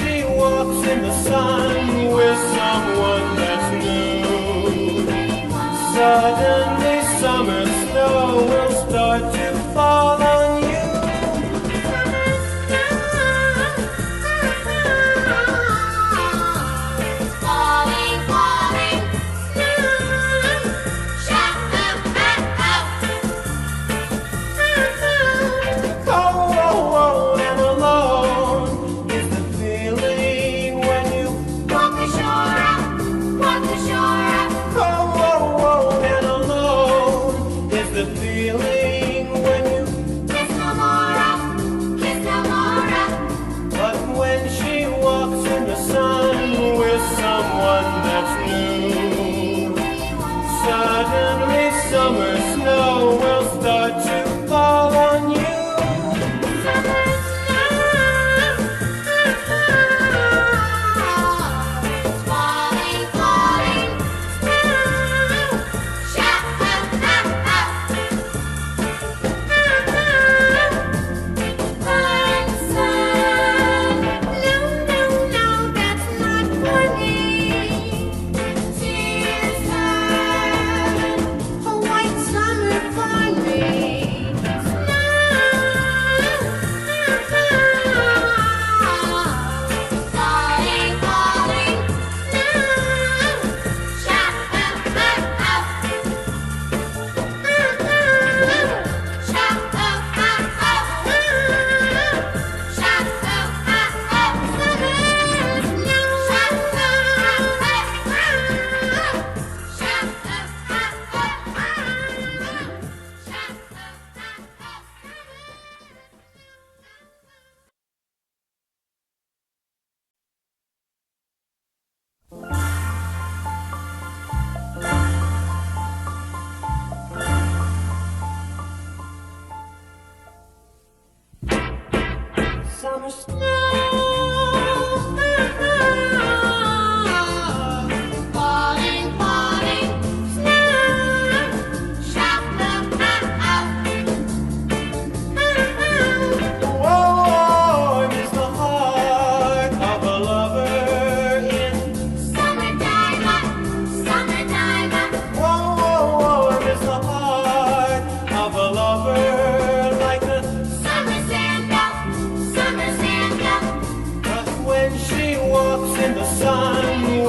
she walks in the sun with someone that's new, suddenly summer snow will start to fall on you. Falling, falling, shut up, Cold and alone is the feeling when you walk the shore up, walk the shore up. cold and alone is the feeling when you Kiss no more up, kiss no more up. but when she walks in the sun with someone that's new, suddenly summer snow will start to fall on you. Falling, falling, shut up, Burn sun, no, that's not for me. Tears turn, a white summer for me. Falling, falling, shut up, shut Summer snow, falling, falling, snow, shut warm is the heart of a lover in. Summertime, summertime. Warm is the heart of a lover like the. Summer Santa, summer Santa. But when she walks in the sun